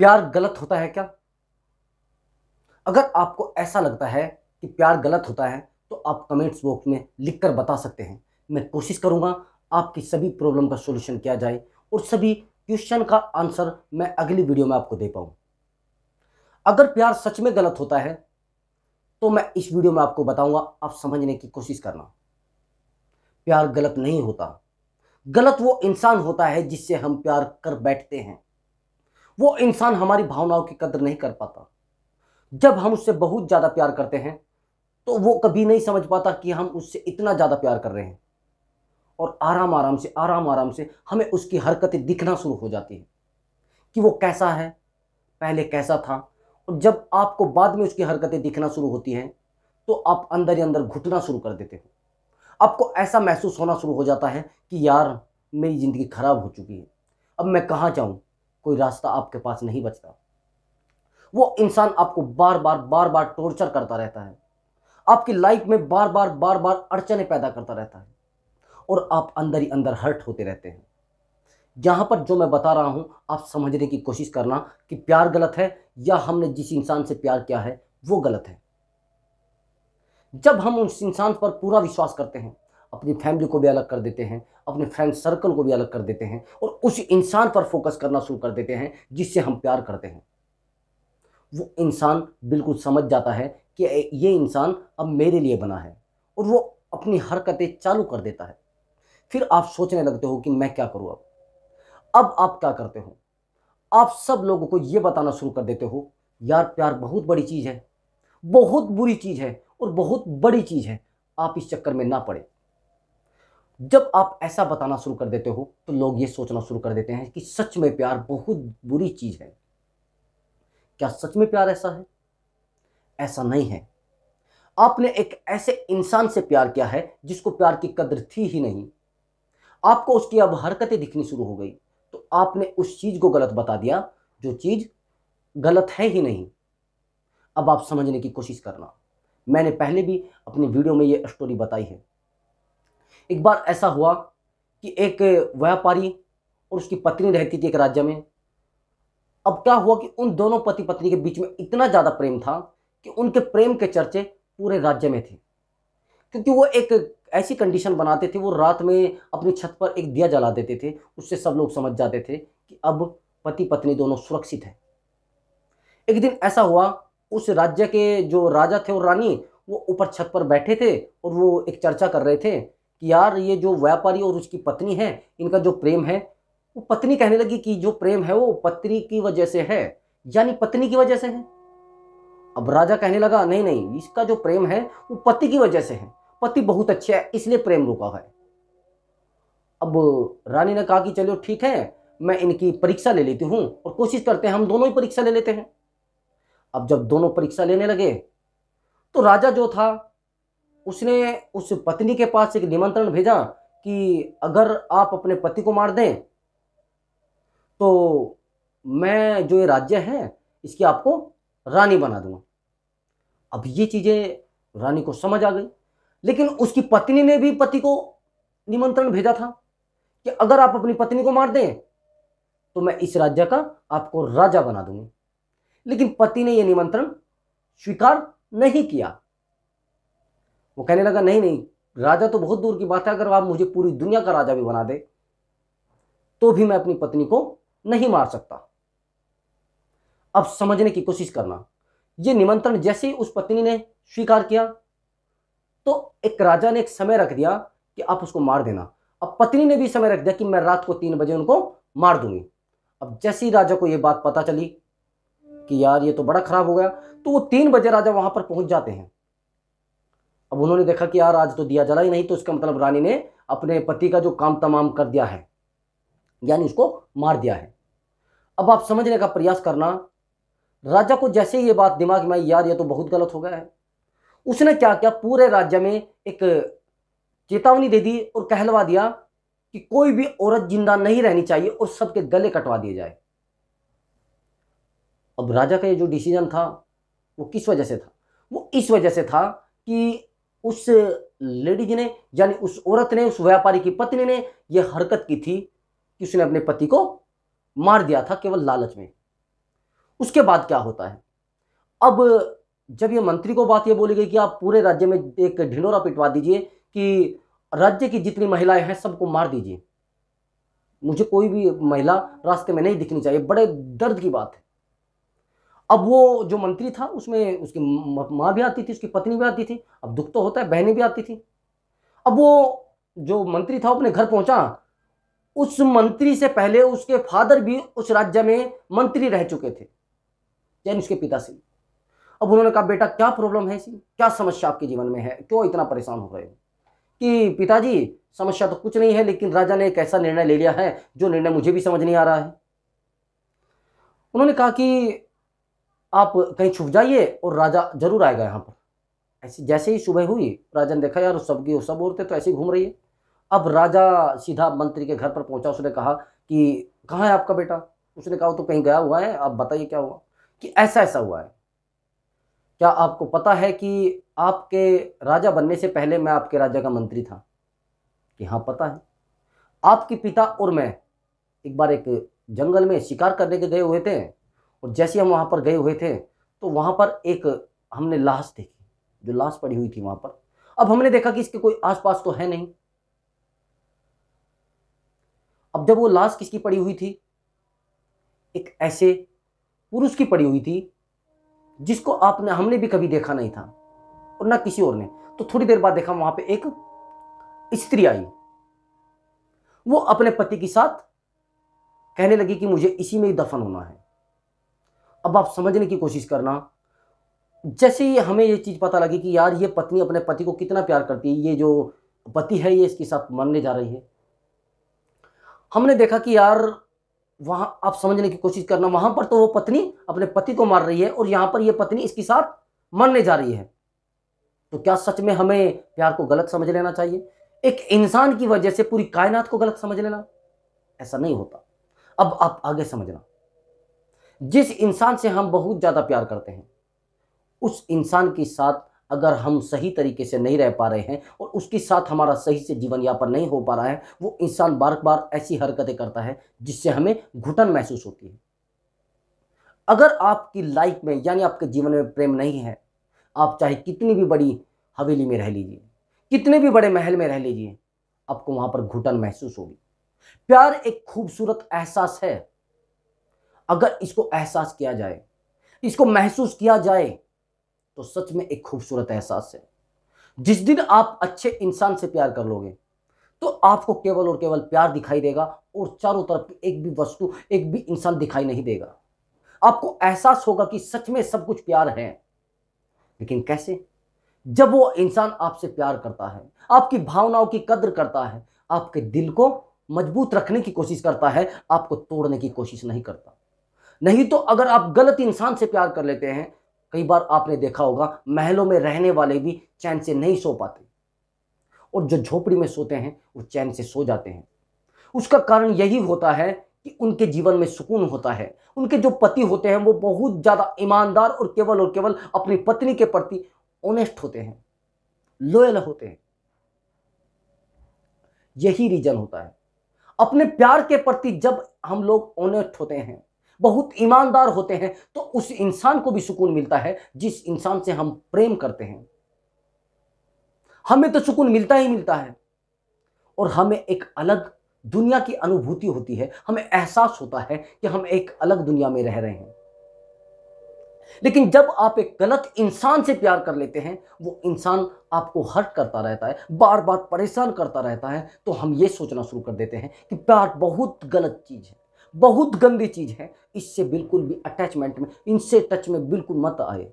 प्यार गलत होता है क्या? अगर आपको ऐसा लगता है कि प्यार गलत होता है तो आप कमेंट्स बॉक्स में लिखकर बता सकते हैं। मैं कोशिश करूंगा आपकी सभी प्रॉब्लम का सॉल्यूशन किया जाए और सभी क्वेश्चन का आंसर मैं अगली वीडियो में आपको दे पाऊं। अगर प्यार सच में गलत होता है तो मैं इस वीडियो में आपको बताऊंगा, आप समझने की कोशिश करना। प्यार गलत नहीं होता। गलत वो इंसान होता है जिससे हम प्यार कर बैठते हैं। वो इंसान हमारी भावनाओं की कदर नहीं कर पाता। जब हम उससे बहुत ज़्यादा प्यार करते हैं तो वो कभी नहीं समझ पाता कि हम उससे इतना ज़्यादा प्यार कर रहे हैं, और आराम आराम से हमें उसकी हरकतें दिखना शुरू हो जाती हैं कि वो कैसा है, पहले कैसा था। और जब आपको बाद में उसकी हरकतें दिखना शुरू होती हैं तो आप अंदर ही अंदर घुटना शुरू कर देते हो। आपको ऐसा महसूस होना शुरू हो जाता है कि यार मेरी ज़िंदगी खराब हो चुकी है, अब मैं कहाँ जाऊँ, कोई रास्ता आपके पास नहीं बचता। वो इंसान आपको बार बार टॉर्चर करता रहता है, आपकी लाइफ में बार बार अड़चने पैदा करता रहता है, और आप अंदर ही अंदर हर्ट होते रहते हैं। जहां पर जो मैं बता रहा हूं आप समझने की कोशिश करना कि प्यार गलत है या हमने जिस इंसान से प्यार किया है वो गलत है। जब हम उस इंसान पर पूरा विश्वास करते हैं, अपनी फैमिली को भी अलग कर देते हैं, अपने फ्रेंड सर्कल को भी अलग कर देते हैं, और उस इंसान पर फोकस करना शुरू कर देते हैं जिससे हम प्यार करते हैं, वो इंसान बिल्कुल समझ जाता है कि ये इंसान अब मेरे लिए बना है, और वो अपनी हरकतें चालू कर देता है। फिर आप सोचने लगते हो कि मैं क्या करूं अब आप क्या करते हो? आप सब लोगों को यह बताना शुरू कर देते हो, यार प्यार बहुत बड़ी चीज है, बहुत बुरी चीज है और बहुत बड़ी चीज है, आप इस चक्कर में ना पड़े। जब आप ऐसा बताना शुरू कर देते हो तो लोग ये सोचना शुरू कर देते हैं कि सच में प्यार बहुत बुरी चीज है। क्या सच में प्यार ऐसा है? ऐसा नहीं है। आपने एक ऐसे इंसान से प्यार किया है जिसको प्यार की कदर थी ही नहीं। आपको उसकी अब हरकतें दिखनी शुरू हो गई तो आपने उस चीज को गलत बता दिया जो चीज गलत है ही नहीं। अब आप समझने की कोशिश करना। मैंने पहले भी अपनी वीडियो में ये स्टोरी बताई है। एक बार ऐसा हुआ कि एक व्यापारी और उसकी पत्नी रहती थी एक राज्य में। अब क्या हुआ कि उन दोनों पति पत्नी के बीच में इतना ज्यादा प्रेम था कि उनके प्रेम के चर्चे पूरे राज्य में थे, क्योंकि वो एक ऐसी कंडीशन बनाते थे, वो रात में अपनी छत पर एक दिया जला देते थे, उससे सब लोग समझ जाते थे कि अब पति पत्नी दोनों सुरक्षित हैं। एक दिन ऐसा हुआ, उस राज्य के जो राजा थे और रानी वो ऊपर छत पर बैठे थे और वो एक चर्चा कर रहे थे कि यार ये जो व्यापारी और उसकी पत्नी है, इनका जो प्रेम है, वो पत्नी कहने लगी कि जो प्रेम है वो पत्नी की वजह से है, यानी पत्नी की वजह से है। अब राजा कहने लगा नहीं नहीं, इसका जो प्रेम है वो पति की वजह से है, पति बहुत अच्छे है इसलिए प्रेम रुका है। अब रानी ने कहा कि चलो ठीक है, मैं इनकी परीक्षा ले लेती हूं और कोशिश करते हैं हम दोनों ही परीक्षा ले लेते हैं। अब जब दोनों परीक्षा लेने लगे तो राजा जो था उसने उस पत्नी के पास एक निमंत्रण भेजा कि अगर आप अपने पति को मार दें तो मैं जो ये राज्य है इसकी आपको रानी बना दूंगा। अब ये चीजें रानी को समझ आ गई, लेकिन उसकी पत्नी ने भी पति को निमंत्रण भेजा था कि अगर आप अपनी पत्नी को मार दें तो मैं इस राज्य का आपको राजा बना दूंगी। लेकिन पति ने यह निमंत्रण स्वीकार नहीं किया। वो कहने लगा नहीं नहीं, राजा तो बहुत दूर की बात है, अगर आप मुझे पूरी दुनिया का राजा भी बना दे तो भी मैं अपनी पत्नी को नहीं मार सकता। अब समझने की कोशिश करना। यह निमंत्रण जैसे ही उस पत्नी ने स्वीकार किया तो एक राजा ने एक समय रख दिया कि आप उसको मार देना। अब पत्नी ने भी समय रख दिया कि मैं रात को 3 बजे उनको मार दूंगी। अब जैसे ही राजा को यह बात पता चली कि यार ये तो बड़ा खराब हो गया, तो वो 3 बजे राजा वहां पर पहुंच जाते हैं। अब उन्होंने देखा कि यार आज तो दिया जला ही नहीं, तो इसका मतलब रानी ने अपने पति का जो काम तमाम कर दिया है, यानी उसको मार दिया है। अब आप समझने का प्रयास करना। राजा को जैसे ही ये बात दिमाग में आई, यार ये तो बहुत गलत हो गया है, उसने क्या किया, पूरे राज्य में एक चेतावनी दे दी और कहलवा दिया कि कोई भी औरत जिंदा नहीं रहनी चाहिए और सबके गले कटवा दिए जाए। अब राजा का ये जो डिसीजन था वो किस वजह से था? वो इस वजह से था कि उस लेडीज ने, यानी उस औरत ने, उस व्यापारी की पत्नी ने यह हरकत की थी कि उसने अपने पति को मार दिया था केवल लालच में। उसके बाद क्या होता है, अब जब ये मंत्री को बात ये बोली गई कि आप पूरे राज्य में एक ढिंढोरा पिटवा दीजिए कि राज्य की जितनी महिलाएं हैं सबको मार दीजिए, मुझे कोई भी महिला रास्ते में नहीं दिखनी चाहिए, बड़े दर्द की बात है। अब वो जो मंत्री था उसमें उसकी माँ भी आती थी, उसकी पत्नी भी आती थी, अब दुख तो होता है, बहनें भी आती थी। अब वो जो मंत्री था अपने घर पहुंचा, उस मंत्री से पहले उसके फादर भी उस राज्य में मंत्री रह चुके थे, यानी उसके पिता से। अब उन्होंने कहा बेटा क्या प्रॉब्लम है, इसी क्या समस्या आपके जीवन में है, क्यों इतना परेशान हो रहे हो? कि पिताजी समस्या तो कुछ नहीं है, लेकिन राजा ने एक ऐसा निर्णय ले लिया है जो निर्णय मुझे भी समझ नहीं आ रहा है। उन्होंने कहा कि आप कहीं छुप जाइए और राजा जरूर आएगा यहाँ पर। ऐसी जैसे ही सुबह हुई, राजा ने देखा यार सब औरतें तो ऐसी घूम रही है। अब राजा सीधा मंत्री के घर पर पहुंचा, उसने कहा कि कहाँ है आपका बेटा? उसने कहा तो कहीं गया हुआ है, आप बताइए क्या हुआ। कि ऐसा ऐसा हुआ है, क्या आपको पता है कि आपके राजा बनने से पहले मैं आपके राजा का मंत्री था? कि हाँ पता है। आपके पिता और मैं एक बार एक जंगल में शिकार करने के गए हुए थे, और जैसे हम वहां पर गए हुए थे तो वहां पर एक हमने लाश देखी, जो लाश पड़ी हुई थी वहां पर। अब हमने देखा कि इसके कोई आसपास तो है नहीं। अब जब वो लाश किसकी पड़ी हुई थी, एक ऐसे पुरुष की पड़ी हुई थी जिसको हमने भी कभी देखा नहीं था और ना किसी और ने। तो थोड़ी देर बाद देखा वहां पे एक स्त्री आई, वो अपने पति के साथ कहने लगी कि मुझे इसी में ही दफन होना है। अब आप समझने की कोशिश करना, जैसे ही हमें ये चीज पता लगी कि यार ये पत्नी अपने पति को कितना प्यार करती है, ये जो पति है ये इसके साथ मरने जा रही है, हमने देखा कि यार वहां, आप समझने की कोशिश करना, वहां पर तो वो पत्नी अपने पति को मार रही है और यहां पर ये पत्नी इसके साथ मरने जा रही है। तो क्या सच में हमें प्यार को गलत समझ लेना चाहिए? एक इंसान की वजह से पूरी कायनात को गलत समझ लेना? ऐसा नहीं होता। अब आप आगे समझना, जिस इंसान से हम बहुत ज्यादा प्यार करते हैं, उस इंसान के साथ अगर हम सही तरीके से नहीं रह पा रहे हैं और उसके साथ हमारा सही से जीवन यापन नहीं हो पा रहा है, वो इंसान बार बार ऐसी हरकतें करता है जिससे हमें घुटन महसूस होती है। अगर आपकी लाइफ में यानी आपके जीवन में प्रेम नहीं है, आप चाहे कितनी भी बड़ी हवेली में रह लीजिए, कितने भी बड़े महल में रह लीजिए, आपको वहां पर घुटन महसूस होगी। प्यार एक खूबसूरत एहसास है। अगर इसको एहसास किया जाए, इसको महसूस किया जाए, तो सच में एक खूबसूरत एहसास है। जिस दिन आप अच्छे इंसान से प्यार कर लोगे तो आपको केवल और केवल प्यार दिखाई देगा और चारों तरफ की एक भी वस्तु, एक भी इंसान दिखाई नहीं देगा। आपको एहसास होगा कि सच में सब कुछ प्यार है। लेकिन कैसे? जब वो इंसान आपसे प्यार करता है, आपकी भावनाओं की कद्र करता है, आपके दिल को मजबूत रखने की कोशिश करता है, आपको तोड़ने की कोशिश नहीं करता। नहीं तो अगर आप गलत इंसान से प्यार कर लेते हैं, कई बार आपने देखा होगा महलों में रहने वाले भी चैन से नहीं सो पाते, और जो झोपड़ी में सोते हैं वो चैन से सो जाते हैं। उसका कारण यही होता है कि उनके जीवन में सुकून होता है। उनके जो पति होते हैं वो बहुत ज्यादा ईमानदार और केवल अपनी पत्नी के प्रति ऑनेस्ट होते हैं, लॉयल होते हैं। यही रीजन होता है। अपने प्यार के प्रति जब हम लोग ऑनेस्ट होते हैं, बहुत ईमानदार होते हैं, तो उस इंसान को भी सुकून मिलता है जिस इंसान से हम प्रेम करते हैं। हमें तो सुकून मिलता ही मिलता है, और हमें एक अलग दुनिया की अनुभूति होती है। हमें एहसास होता है कि हम एक अलग दुनिया में रह रहे हैं। लेकिन जब आप एक गलत इंसान से प्यार कर लेते हैं, वो इंसान आपको हर्ट करता रहता है, बार बार परेशान करता रहता है, तो हम ये सोचना शुरू कर देते हैं कि प्यार बहुत गलत चीज है, बहुत गंदी चीज है, इससे बिल्कुल भी अटैचमेंट में, इनसे टच में बिल्कुल मत आए।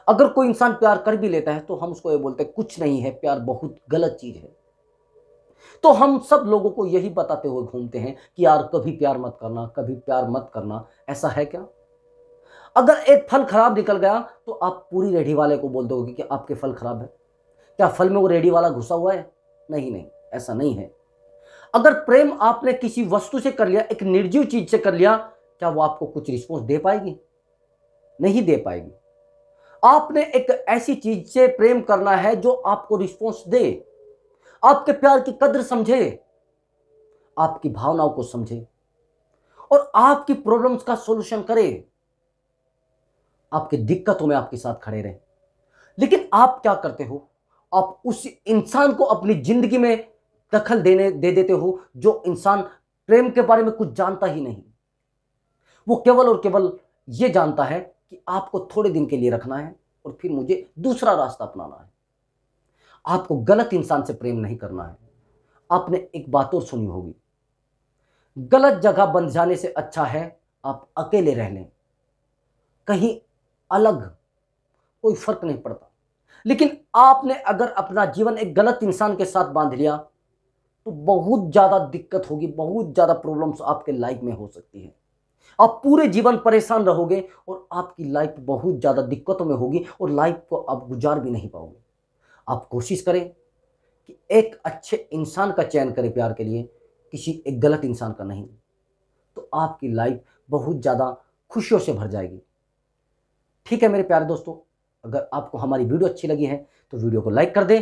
अगर कोई इंसान प्यार कर भी लेता है तो हम उसको ये बोलते हैं कुछ नहीं है, प्यार बहुत गलत चीज है। तो हम सब लोगों को यही बताते हुए घूमते हैं कि यार कभी प्यार मत करना, कभी प्यार मत करना। ऐसा है क्या? अगर एक फल खराब निकल गया तो आप पूरी रेडी वाले को बोल दोगे कि आपके फल खराब है। क्या फल में वो रेडी वाला घुसा हुआ है? नहीं नहीं, ऐसा नहीं है। अगर प्रेम आपने किसी वस्तु से कर लिया, एक निर्जीव चीज से कर लिया, क्या वो आपको कुछ रिस्पॉन्स दे पाएगी? नहीं दे पाएगी। आपने एक ऐसी चीज से प्रेम करना है जो आपको रिस्पॉन्स दे, आपके प्यार की कद्र समझे, आपकी भावनाओं को समझे और आपकी प्रॉब्लम्स का सॉल्यूशन करे। आपकी दिक्कतों में आपके साथ खड़े रहे। लेकिन आप क्या करते हो, आप उस इंसान को अपनी जिंदगी में दखल दे देते हो जो इंसान प्रेम के बारे में कुछ जानता ही नहीं। वो केवल और केवल ये जानता है कि आपको थोड़े दिन के लिए रखना है और फिर मुझे दूसरा रास्ता अपनाना है। आपको गलत इंसान से प्रेम नहीं करना है। आपने एक बात और सुनी होगी, गलत जगह बंध जाने से अच्छा है आप अकेले रह लें, कहीं अलग, कोई फर्क नहीं पड़ता। लेकिन आपने अगर अपना जीवन एक गलत इंसान के साथ बांध लिया तो बहुत ज्यादा दिक्कत होगी, बहुत ज्यादा प्रॉब्लम्स आपके लाइफ में हो सकती है। आप पूरे जीवन परेशान रहोगे और आपकी लाइफ बहुत ज्यादा दिक्कतों में होगी और लाइफ को आप गुजार भी नहीं पाओगे। आप कोशिश करें कि एक अच्छे इंसान का चयन करें प्यार के लिए, किसी एक गलत इंसान का नहीं, तो आपकी लाइफ बहुत ज़्यादा खुशियों से भर जाएगी। ठीक है मेरे प्यारे दोस्तों, अगर आपको हमारी वीडियो अच्छी लगी है तो वीडियो को लाइक कर दें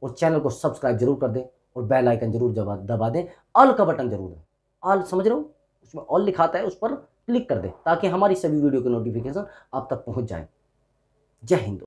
और चैनल को सब्सक्राइब जरूर कर दें और बेल आइकन जरूर दबा दें, ऑल का बटन जरूर दें। ऑल समझ रहे हो, उसमें ऑल लिखा आता है, उस पर क्लिक कर दें ताकि हमारी सभी वीडियो की नोटिफिकेशन आप तक पहुंच जाए। जय हिंद।